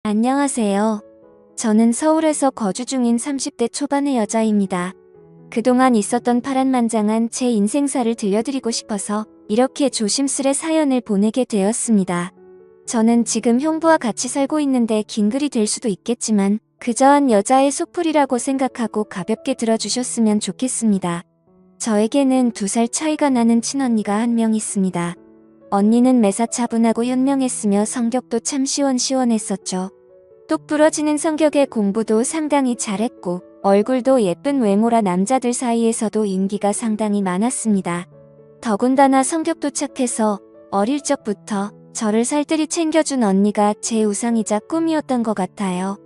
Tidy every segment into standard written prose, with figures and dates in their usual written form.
안녕하세요. 저는 서울에서 거주 중인 30대 초반의 여자입니다. 그동안 있었던 파란만장한 제 인생사를 들려드리고 싶어서 이렇게 조심스레 사연을 보내게 되었습니다. 저는 지금 형부와 같이 살고 있는데 긴 글이 될 수도 있겠지만 그저 한 여자의 속풀이라고 생각하고 가볍게 들어주셨으면 좋겠습니다. 저에게는 2살 차이가 나는 친언니가 한 명 있습니다. 언니는 매사 차분하고 현명했으며 성격도 참 시원시원했었죠. 똑부러지는 성격에 공부도 상당히 잘했고 얼굴도 예쁜 외모라 남자들 사이에서도 인기가 상당히 많았습니다. 더군다나 성격도 착해서 어릴 적부터 저를 살뜰히 챙겨준 언니가 제 우상이자 꿈이었던 것 같아요.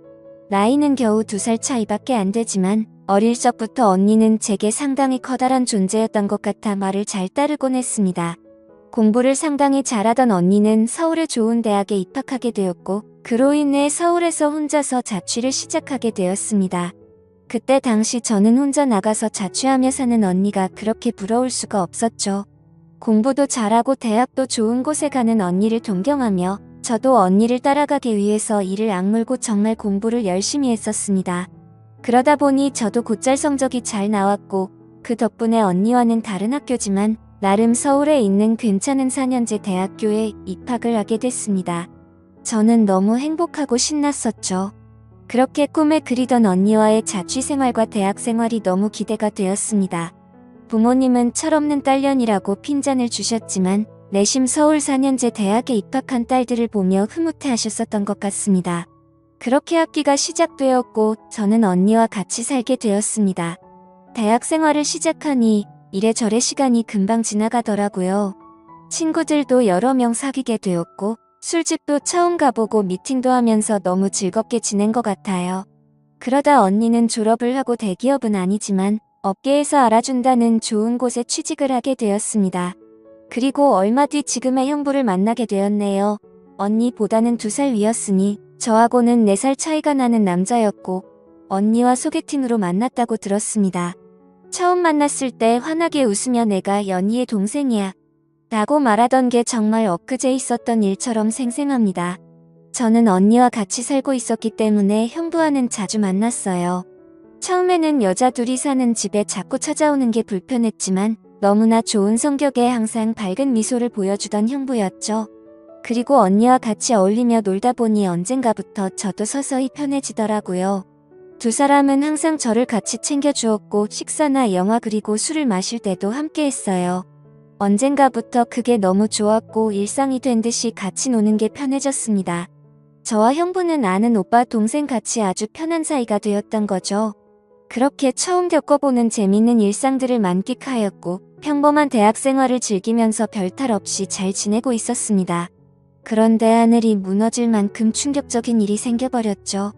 나이는 겨우 2살 차이밖에 안 되지만 어릴 적부터 언니는 제게 상당히 커다란 존재였던 것 같아 말을 잘 따르곤 했습니다. 공부를 상당히 잘하던 언니는 서울의 좋은 대학에 입학하게 되었고 그로 인해 서울에서 혼자서 자취를 시작하게 되었습니다. 그때 당시 저는 혼자 나가서 자취하며 사는 언니가 그렇게 부러울 수가 없었죠. 공부도 잘하고 대학도 좋은 곳에 가는 언니를 존경하며 저도 언니를 따라가기 위해서 이를 악물고 정말 공부를 열심히 했었습니다. 그러다 보니 저도 곧잘 성적이 잘 나왔고 그 덕분에 언니와는 다른 학교지만 나름 서울에 있는 괜찮은 4년제 대학교에 입학을 하게 됐습니다. 저는 너무 행복하고 신났었죠. 그렇게 꿈에 그리던 언니와의 자취생활과 대학생활이 너무 기대가 되었습니다. 부모님은 철없는 딸년이라고 핀잔을 주셨지만 내심 서울 4년제 대학에 입학한 딸들을 보며 흐뭇해하셨었던 것 같습니다. 그렇게 학기가 시작되었고 저는 언니와 같이 살게 되었습니다. 대학생활을 시작하니 이래저래 시간이 금방 지나가더라고요. 친구들도 여러 명 사귀게 되었고 술집도 처음 가보고 미팅도 하면서 너무 즐겁게 지낸 것 같아요. 그러다 언니는 졸업을 하고 대기업은 아니지만 업계에서 알아준다는 좋은 곳에 취직을 하게 되었습니다. 그리고 얼마 뒤 지금의 형부를 만나게 되었네요. 언니보다는 2살 위였으니 저하고는 4살 차이가 나는 남자였고 언니와 소개팅으로 만났다고 들었습니다. 처음 만났을 때 환하게 웃으며 내가 연희의 동생이야 라고 말하던 게 정말 엊그제 있었던 일처럼 생생합니다. 저는 언니와 같이 살고 있었기 때문에 형부와는 자주 만났어요. 처음에는 여자 둘이 사는 집에 자꾸 찾아오는 게 불편했지만 너무나 좋은 성격에 항상 밝은 미소를 보여주던 형부였죠. 그리고 언니와 같이 어울리며 놀다 보니 언젠가부터 저도 서서히 편해지더라고요. 2사람은 항상 저를 같이 챙겨주었고 식사나 영화 그리고 술을 마실 때도 함께 했어요. 언젠가부터 그게 너무 좋았고 일상이 된 듯이 같이 노는 게 편해졌습니다. 저와 형부는 아는 오빠 동생 같이 아주 편한 사이가 되었던 거죠. 그렇게 처음 겪어보는 재밌는 일상들을 만끽하였고 평범한 대학 생활을 즐기면서 별탈 없이 잘 지내고 있었습니다. 그런데 하늘이 무너질 만큼 충격적인 일이 생겨버렸죠.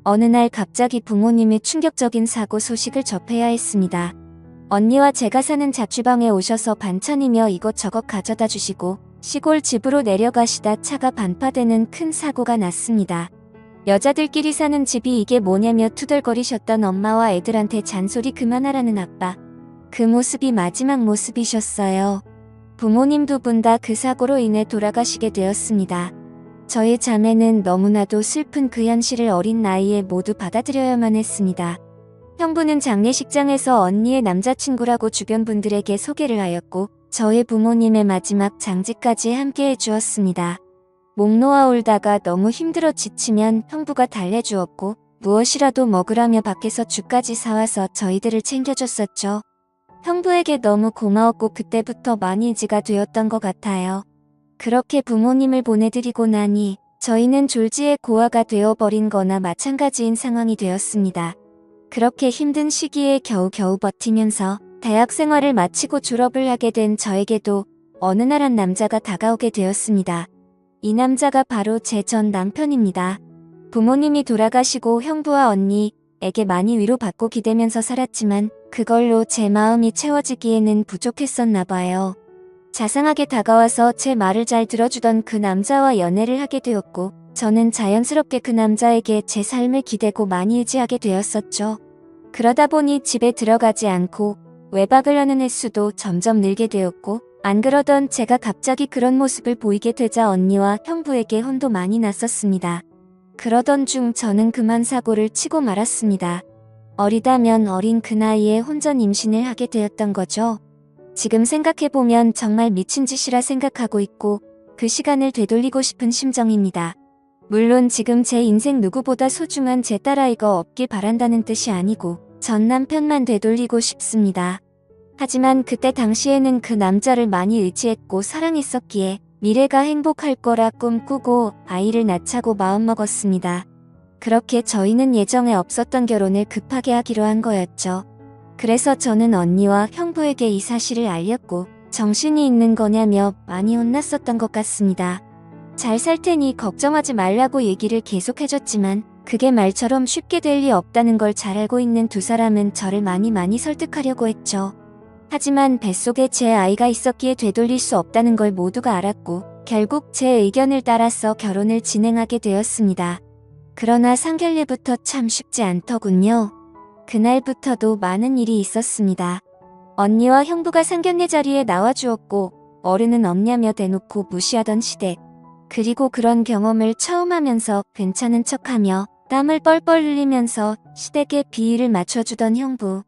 어느 날 갑자기 부모님의 충격적인 사고 소식을 접해야 했습니다. 언니와 제가 사는 자취방에 오셔서 반찬이며 이것저것 가져다 주시고 시골 집으로 내려가시다 차가 반파되는 큰 사고가 났습니다. 여자들끼리 사는 집이 이게 뭐냐며 투덜거리셨던 엄마와 애들한테 잔소리 그만하라는 아빠. 그 모습이 마지막 모습이셨어요. 부모님 2분 다 그 사고로 인해 돌아가시게 되었습니다. 저희 자매는 너무나도 슬픈 그 현실을 어린 나이에 모두 받아들여야만 했습니다. 형부는 장례식장에서 언니의 남자친구라고 주변 분들에게 소개를 하였고 저희 부모님의 마지막 장지까지 함께 해주었습니다. 목 놓아 울다가 너무 힘들어 지치면 형부가 달래주었고 무엇이라도 먹으라며 밖에서 죽까지 사와서 저희들을 챙겨줬었죠. 형부에게 너무 고마웠고 그때부터 많이 의지가 되었던 것 같아요. 그렇게 부모님을 보내드리고 나니 저희는 졸지에 고아가 되어버린 거나 마찬가지인 상황이 되었습니다. 그렇게 힘든 시기에 겨우겨우 버티면서 대학 생활을 마치고 졸업을 하게 된 저에게도 어느 날 한 남자가 다가오게 되었습니다. 이 남자가 바로 제 전 남편입니다. 부모님이 돌아가시고 형부와 언니에게 많이 위로받고 기대면서 살았지만 그걸로 제 마음이 채워지기에는 부족했었나 봐요. 자상하게 다가와서 제 말을 잘 들어주던 그 남자와 연애를 하게 되었고 저는 자연스럽게 그 남자에게 제 삶을 기대고 많이 의지하게 되었었죠. 그러다 보니 집에 들어가지 않고 외박을 하는 횟수도 점점 늘게 되었고 안 그러던 제가 갑자기 그런 모습을 보이게 되자 언니와 형부에게 혼도 많이 났었습니다. 그러던 중 저는 그만 사고를 치고 말았습니다. 어리다면 어린 그 나이에 혼전 임신을 하게 되었던 거죠. 지금 생각해보면 정말 미친 짓이라 생각하고 있고 그 시간을 되돌리고 싶은 심정입니다. 물론 지금 제 인생 누구보다 소중한 제 딸아이가 없길 바란다는 뜻이 아니고 전 남편만 되돌리고 싶습니다. 하지만 그때 당시에는 그 남자를 많이 의지했고 사랑했었기에 미래가 행복할 거라 꿈꾸고 아이를 낳자고 마음먹었습니다. 그렇게 저희는 예정에 없었던 결혼을 급하게 하기로 한 거였죠. 그래서 저는 언니와 형부에게 이 사실을 알렸고 정신이 있는 거냐며 많이 혼났었던 것 같습니다. 잘 살 테니 걱정하지 말라고 얘기를 계속 해줬지만 그게 말처럼 쉽게 될 리 없다는 걸 잘 알고 있는 두 사람은 저를 많이 설득하려고 했죠. 하지만 뱃속에 제 아이가 있었기에 되돌릴 수 없다는 걸 모두가 알았고 결국 제 의견을 따라서 결혼을 진행하게 되었습니다. 그러나 상견례부터 참 쉽지 않더군요. 그날부터도 많은 일이 있었습니다. 언니와 형부가 상견례 자리에 나와주었고 어른은 없냐며 대놓고 무시하던 시댁. 그리고 그런 경험을 처음 하면서 괜찮은 척하며 땀을 뻘뻘 흘리면서 시댁에 비위를 맞춰주던 형부.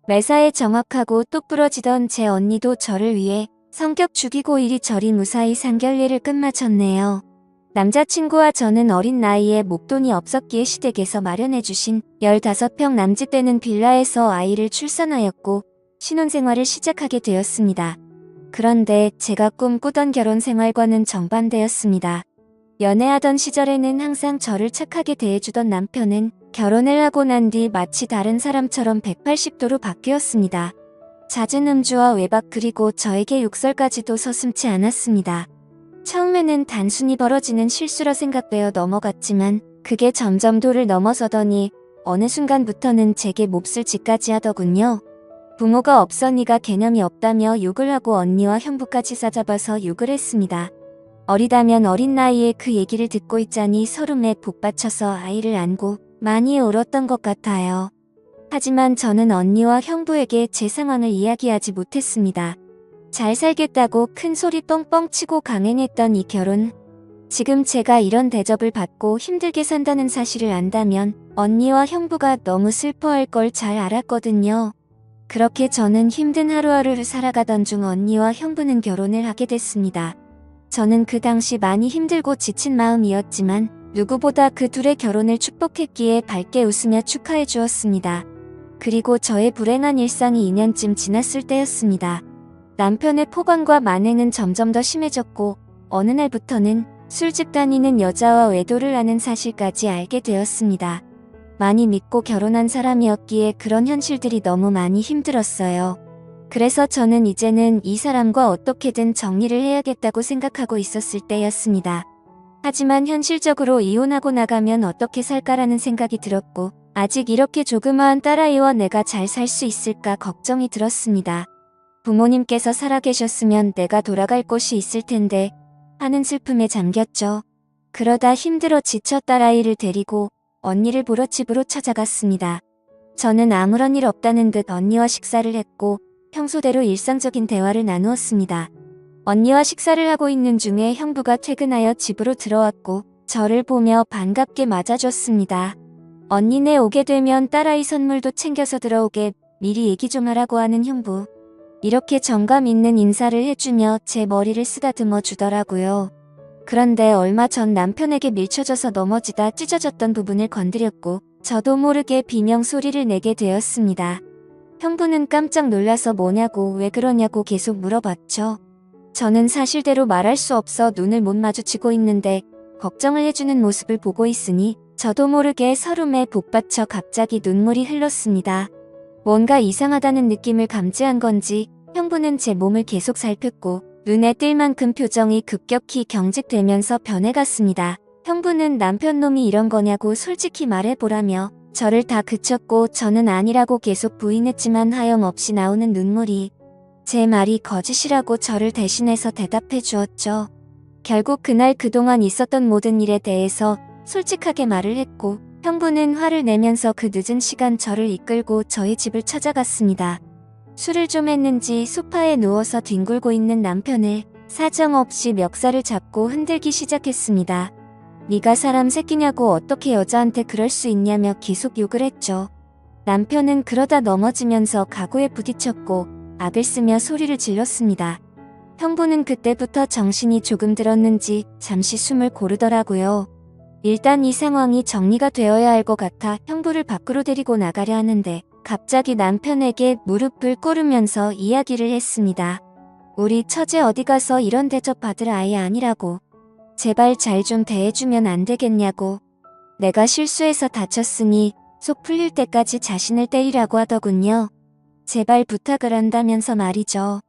매사에 정확하고 똑부러지던 제 언니도 저를 위해 성격 죽이고 이리저리 무사히 상견례를 끝마쳤네요. 남자친구와 저는 어린 나이에 목돈이 없었기에 시댁에서 마련해주신 15평 남짓되는 빌라에서 아이를 출산하였고 신혼생활을 시작하게 되었습니다. 그런데 제가 꿈꾸던 결혼 생활과는 정반대였습니다. 연애하던 시절에는 항상 저를 착하게 대해주던 남편은 결혼을 하고 난 뒤 마치 다른 사람처럼 180도로 바뀌었습니다. 잦은 음주와 외박 그리고 저에게 욕설까지도 서슴지 않았습니다. 처음에는 단순히 벌어지는 실수라 생각되어 넘어갔지만 그게 점점 도를 넘어서더니 어느 순간부터는 제게 몹쓸 짓까지 하더군요. 부모가 없으니까 개념이 없다며 욕을 하고 언니와 형부까지 싸잡아서 욕을 했습니다. 어리다면 어린 나이에 그 얘기를 듣고 있자니 서름에 복받쳐서 아이를 안고 많이 울었던 것 같아요. 하지만 저는 언니와 형부에게 제 상황을 이야기하지 못했습니다. 잘 살겠다고 큰 소리 뻥뻥 치고 강행했던 이 결혼. 지금 제가 이런 대접을 받고 힘들게 산다는 사실을 안다면 언니와 형부가 너무 슬퍼할 걸 잘 알았거든요. 그렇게 저는 힘든 하루하루를 살아가던 중 언니와 형부는 결혼을 하게 됐습니다. 저는 그 당시 많이 힘들고 지친 마음이었지만 누구보다 그 둘의 결혼을 축복했기에 밝게 웃으며 축하해 주었습니다. 그리고 저의 불행한 일상이 2년쯤 지났을 때였습니다. 남편의 포관과 만행은 점점 더 심해졌고 어느 날부터는 술집 다니는 여자와 외도를 하는 사실까지 알게 되었습니다. 많이 믿고 결혼한 사람이었기에 그런 현실들이 너무 많이 힘들었어요. 그래서 저는 이제는 이 사람과 어떻게든 정리를 해야겠다고 생각하고 있었을 때였습니다. 하지만 현실적으로 이혼하고 나가면 어떻게 살까라는 생각이 들었고 아직 이렇게 조그마한 딸아이와 내가 잘 살 수 있을까 걱정이 들었습니다. 부모님께서 살아계셨으면 내가 돌아갈 곳이 있을 텐데 하는 슬픔에 잠겼죠. 그러다 힘들어 지쳐 딸아이를 데리고 언니를 보러 집으로 찾아갔습니다. 저는 아무런 일 없다는 듯 언니와 식사를 했고 평소대로 일상적인 대화를 나누었습니다. 언니와 식사를 하고 있는 중에 형부가 퇴근하여 집으로 들어왔고 저를 보며 반갑게 맞아줬습니다. 언니네 오게 되면 딸아이 선물도 챙겨서 들어오게 미리 얘기 좀 하라고 하는 형부. 이렇게 정감 있는 인사를 해주며 제 머리를 쓰다듬어 주더라고요. 그런데 얼마 전 남편에게 밀쳐져서 넘어지다 찢어졌던 부분을 건드렸고 저도 모르게 비명 소리를 내게 되었습니다. 형부는 깜짝 놀라서 뭐냐고 왜 그러냐고 계속 물어봤죠. 저는 사실대로 말할 수 없어 눈을 못 마주치고 있는데 걱정을 해주는 모습을 보고 있으니 저도 모르게 서름에 복받쳐 갑자기 눈물이 흘렀습니다. 뭔가 이상하다는 느낌을 감지한 건지 형부는 제 몸을 계속 살폈고 눈에 띌 만큼 표정이 급격히 경직되면서 변해갔습니다. 형부는 남편 놈이 이런 거냐고 솔직히 말해보라며 저를 다 그쳤고 저는 아니라고 계속 부인했지만 하염없이 나오는 눈물이 제 말이 거짓이라고 저를 대신해서 대답해 주었죠. 결국 그날 그동안 있었던 모든 일에 대해서 솔직하게 말을 했고 형부는 화를 내면서 그 늦은 시간 저를 이끌고 저희 집을 찾아갔습니다. 술을 좀 했는지 소파에 누워서 뒹굴고 있는 남편을 사정없이 멱살을 잡고 흔들기 시작했습니다. 네가 사람 새끼냐고 어떻게 여자한테 그럴 수 있냐며 계속 욕을 했죠. 남편은 그러다 넘어지면서 가구에 부딪혔고 악을 쓰며 소리를 질렀습니다. 형부는 그때부터 정신이 조금 들었는지 잠시 숨을 고르더라고요. 일단 이 상황이 정리가 되어야 할 것 같아 형부를 밖으로 데리고 나가려 하는데 갑자기 남편에게 무릎을 꿇으면서 이야기를 했습니다. 우리 처제 어디 가서 이런 대접 받을 아이 아니라고. 제발 잘 좀 대해주면 안 되겠냐고. 내가 실수해서 다쳤으니 속 풀릴 때까지 자신을 때리라고 하더군요. 제발 부탁을 한다면서 말이죠.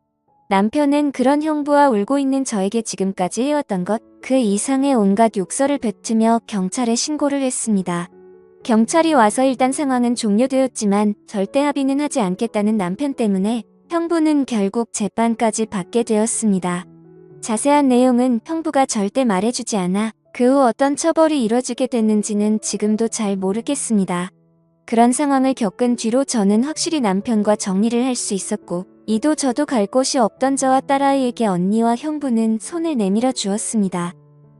남편은 그런 형부와 울고 있는 저에게 지금까지 해왔던 것, 그 이상의 온갖 욕설을 뱉으며 경찰에 신고를 했습니다. 경찰이 와서 일단 상황은 종료되었지만 절대 합의는 하지 않겠다는 남편 때문에 형부는 결국 재판까지 받게 되었습니다. 자세한 내용은 형부가 절대 말해주지 않아 그 후 어떤 처벌이 이뤄지게 됐는지는 지금도 잘 모르겠습니다. 그런 상황을 겪은 뒤로 저는 확실히 남편과 정리를 할 수 있었고 이도 저도 갈 곳이 없던 저와 딸아이에게 언니와 형부는 손을 내밀어 주었습니다.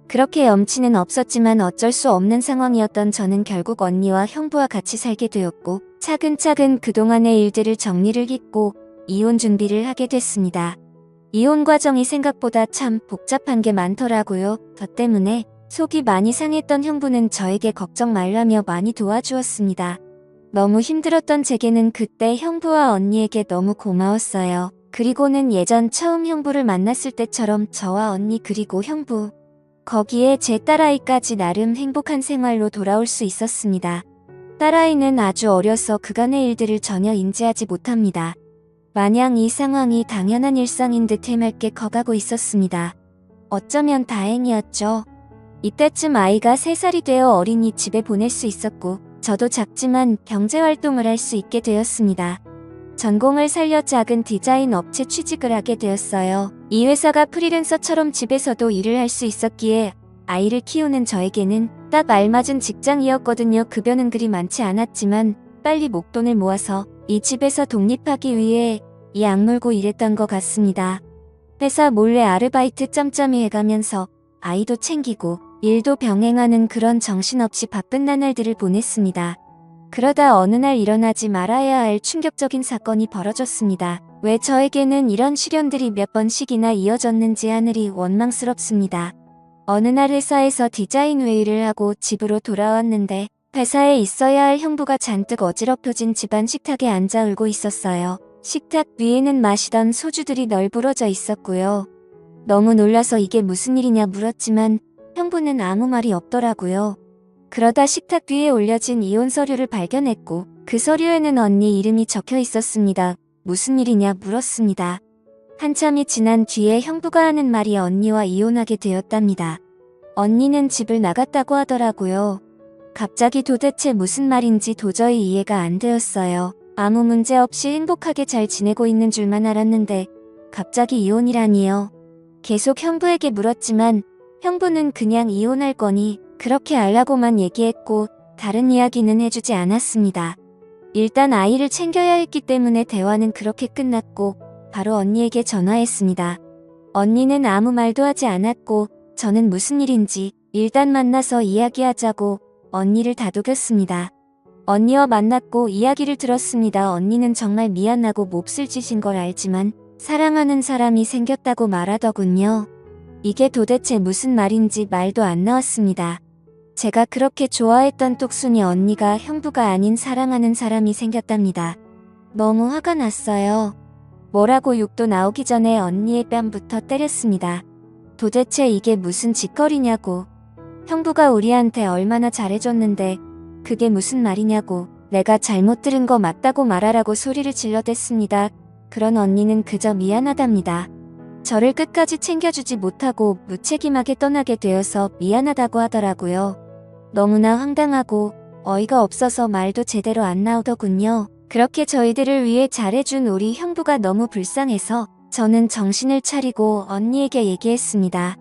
그렇게 염치는 없었지만 어쩔 수 없는 상황이었던 저는 결국 언니와 형부와 같이 살게 되었고 차근차근 그동안의 일들을 정리를 잇고 이혼 준비를 하게 됐습니다. 이혼 과정이 생각보다 참 복잡한 게 많더라고요. 저 때문에 속이 많이 상했던 형부는 저에게 걱정 말라며 많이 도와주었습니다. 너무 힘들었던 제게는 그때 형부와 언니에게 너무 고마웠어요. 그리고는 예전 처음 형부를 만났을 때처럼 저와 언니 그리고 형부, 거기에 제 딸아이까지 나름 행복한 생활로 돌아올 수 있었습니다. 딸아이는 아주 어려서 그간의 일들을 전혀 인지하지 못합니다. 마냥 이 상황이 당연한 일상인 듯 해맑게 커가고 있었습니다. 어쩌면 다행이었죠. 이때쯤 아이가 3살이 되어 어린이집에 보낼 수 있었고 저도 작지만 경제활동을 할 수 있게 되었습니다. 전공을 살려 작은 디자인 업체 취직을 하게 되었어요. 이 회사가 프리랜서처럼 집에서도 일을 할 수 있었기에 아이를 키우는 저에게는 딱 알맞은 직장이었거든요. 급여는 그리 많지 않았지만 빨리 목돈을 모아서 이 집에서 독립하기 위해 이 악물고 일했던 것 같습니다. 회사 몰래 아르바이트 짬짬이 해가면서 아이도 챙기고 일도 병행하는 그런 정신없이 바쁜 나날들을 보냈습니다. 그러다 어느 날 일어나지 말아야 할 충격적인 사건이 벌어졌습니다. 왜 저에게는 이런 시련들이 몇 번씩이나 이어졌는지 하늘이 원망스럽습니다. 어느 날 회사에서 디자인 회의를 하고 집으로 돌아왔는데 회사에 있어야 할 형부가 잔뜩 어지럽혀진 집안 식탁에 앉아 울고 있었어요. 식탁 위에는 마시던 소주들이 널브러져 있었고요. 너무 놀라서 이게 무슨 일이냐 물었지만 형부는 아무 말이 없더라고요. 그러다 식탁 위에 올려진 이혼 서류를 발견했고 그 서류에는 언니 이름이 적혀 있었습니다. 무슨 일이냐 물었습니다. 한참이 지난 뒤에 형부가 하는 말이 언니와 이혼하게 되었답니다. 언니는 집을 나갔다고 하더라고요. 갑자기 도대체 무슨 말인지 도저히 이해가 안 되었어요. 아무 문제 없이 행복하게 잘 지내고 있는 줄만 알았는데 갑자기 이혼이라니요. 계속 형부에게 물었지만 형부는 그냥 이혼할 거니 그렇게 알라고만 얘기했고 다른 이야기는 해주지 않았습니다. 일단 아이를 챙겨야 했기 때문에 대화는 그렇게 끝났고 바로 언니에게 전화했습니다. 언니는 아무 말도 하지 않았고 저는 무슨 일인지 일단 만나서 이야기하자고 언니를 다독였습니다. 언니와 만났고 이야기를 들었습니다. 언니는 정말 미안하고 몹쓸 짓인 걸 알지만 사랑하는 사람이 생겼다고 말하더군요. 이게 도대체 무슨 말인지 말도 안 나왔습니다. 제가 그렇게 좋아했던 똑순이 언니가 형부가 아닌 사랑하는 사람이 생겼답니다. 너무 화가 났어요. 뭐라고 욕도 나오기 전에 언니의 뺨부터 때렸습니다. 도대체 이게 무슨 짓거리냐고. 형부가 우리한테 얼마나 잘해줬는데 그게 무슨 말이냐고. 내가 잘못 들은 거 맞다고 말하라고 소리를 질러댔습니다. 그런 언니는 그저 미안하답니다. 저를 끝까지 챙겨주지 못하고 무책임하게 떠나게 되어서 미안하다고 하더라고요. 너무나 황당하고 어이가 없어서 말도 제대로 안 나오더군요. 그렇게 저희들을 위해 잘해준 우리 형부가 너무 불쌍해서 저는 정신을 차리고 언니에게 얘기했습니다.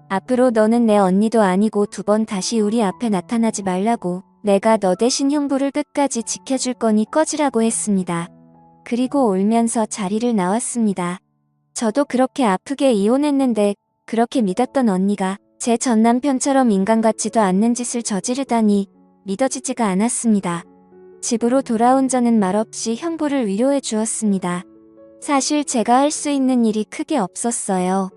앞으로 너는 내 언니도 아니고 2번 다시 우리 앞에 나타나지 말라고. 내가 너 대신 형부를 끝까지 지켜줄 거니 꺼지라고 했습니다. 그리고 울면서 자리를 나왔습니다. 저도 그렇게 아프게 이혼했는데 그렇게 믿었던 언니가 제 전 남편처럼 인간 같지도 않는 짓을 저지르다니 믿어지지가 않았습니다. 집으로 돌아온 저는 말없이 형부를 위로해 주었습니다. 사실 제가 할 수 있는 일이 크게 없었어요.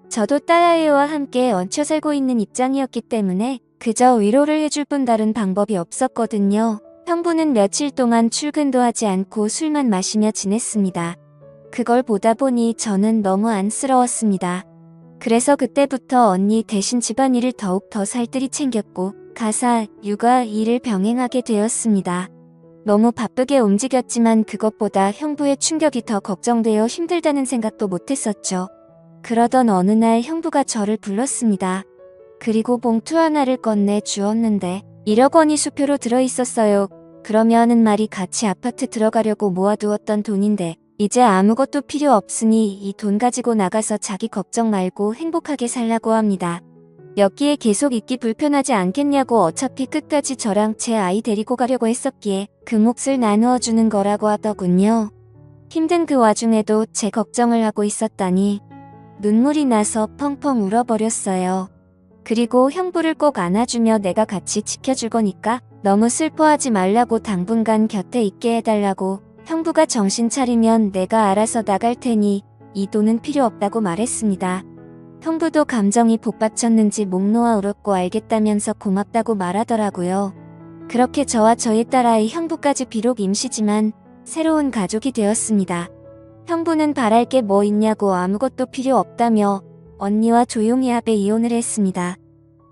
저도 딸아이와 함께 얹혀 살고 있는 입장이었기 때문에 그저 위로를 해줄 뿐 다른 방법이 없었거든요. 형부는 며칠 동안 출근도 하지 않고 술만 마시며 지냈습니다. 그걸 보다 보니 저는 너무 안쓰러웠습니다. 그래서 그때부터 언니 대신 집안일을 더욱 더 살뜰히 챙겼고 가사, 육아, 일을 병행하게 되었습니다. 너무 바쁘게 움직였지만 그것보다 형부의 충격이 더 걱정되어 힘들다는 생각도 못했었죠. 그러던 어느 날 형부가 저를 불렀습니다. 그리고 봉투 하나를 건네 주었는데 1억 원이 수표로 들어있었어요. 그러면은 말이 같이 아파트 들어가려고 모아두었던 돈인데 이제 아무것도 필요 없으니 이 돈 가지고 나가서 자기 걱정 말고 행복하게 살라고 합니다. 여기에 계속 있기 불편하지 않겠냐고 어차피 끝까지 저랑 제 아이 데리고 가려고 했었기에 그 몫을 나누어 주는 거라고 하더군요. 힘든 그 와중에도 제 걱정을 하고 있었다니 눈물이 나서 펑펑 울어버렸어요. 그리고 형부를 꼭 안아주며 내가 같이 지켜줄 거니까 너무 슬퍼하지 말라고 당분간 곁에 있게 해달라고 형부가 정신 차리면 내가 알아서 나갈 테니 이 돈은 필요 없다고 말했습니다. 형부도 감정이 복받쳤는지 목 놓아 울었고 알겠다면서 고맙다고 말하더라고요. 그렇게 저와 저희 딸아이 형부까지 비록 임시지만 새로운 가족이 되었습니다. 형부는 바랄 게 뭐 있냐고 아무것도 필요 없다며 언니와 조용히 합의 이혼을 했습니다.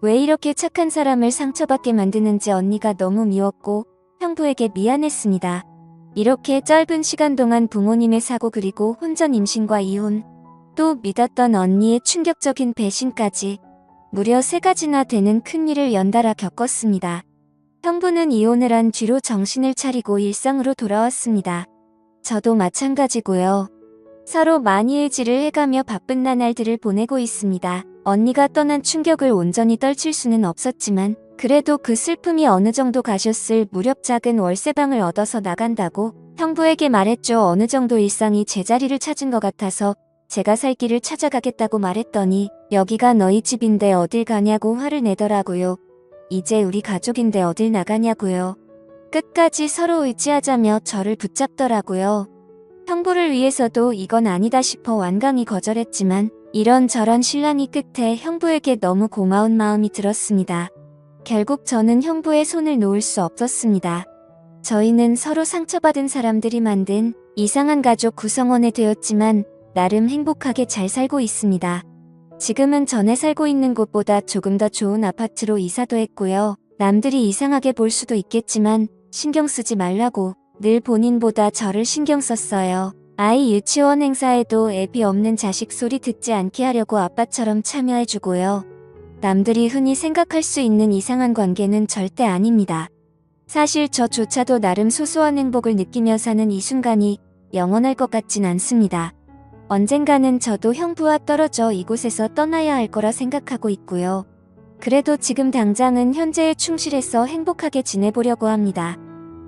왜 이렇게 착한 사람을 상처받게 만드는지 언니가 너무 미웠고 형부에게 미안했습니다. 이렇게 짧은 시간 동안 부모님의 사고 그리고 혼전 임신과 이혼, 또 믿었던 언니의 충격적인 배신까지 무려 3가지나 되는 큰일을 연달아 겪었습니다. 형부는 이혼을 한 뒤로 정신을 차리고 일상으로 돌아왔습니다. 저도 마찬가지고요. 서로 많이 의지를 해가며 바쁜 나날들을 보내고 있습니다. 언니가 떠난 충격을 온전히 떨칠 수는 없었지만 그래도 그 슬픔이 어느 정도 가셨을 무렵 작은 월세방을 얻어서 나간다고 형부에게 말했죠. 어느 정도 일상이 제자리를 찾은 것 같아서 제가 살 길을 찾아가겠다고 말했더니 여기가 너희 집인데 어딜 가냐고 화를 내더라고요. 이제 우리 가족인데 어딜 나가냐고요. 끝까지 서로 의지하자며 저를 붙잡더라고요. 형부를 위해서도 이건 아니다 싶어 완강히 거절했지만 이런저런 실랑이 끝에 형부에게 너무 고마운 마음이 들었습니다. 결국 저는 형부의 손을 놓을 수 없었습니다. 저희는 서로 상처받은 사람들이 만든 이상한 가족 구성원이 되었지만 나름 행복하게 잘 살고 있습니다. 지금은 전에 살고 있는 곳보다 조금 더 좋은 아파트로 이사도 했고요. 남들이 이상하게 볼 수도 있겠지만 신경 쓰지 말라고 늘 본인보다 저를 신경 썼어요. 아이 유치원 행사에도 애비 없는 자식 소리 듣지 않게 하려고 아빠처럼 참여해주고요. 남들이 흔히 생각할 수 있는 이상한 관계는 절대 아닙니다. 사실 저조차도 나름 소소한 행복을 느끼며 사는 이 순간이 영원할 것 같진 않습니다. 언젠가는 저도 형부와 떨어져 이곳에서 떠나야 할 거라 생각하고 있고요. 그래도 지금 당장은 현재에 충실해서 행복하게 지내보려고 합니다.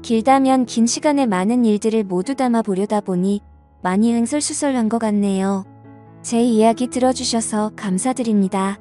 길다면 긴 시간에 많은 일들을 모두 담아보려다 보니 많이 횡설수설한 것 같네요. 제 이야기 들어주셔서 감사드립니다.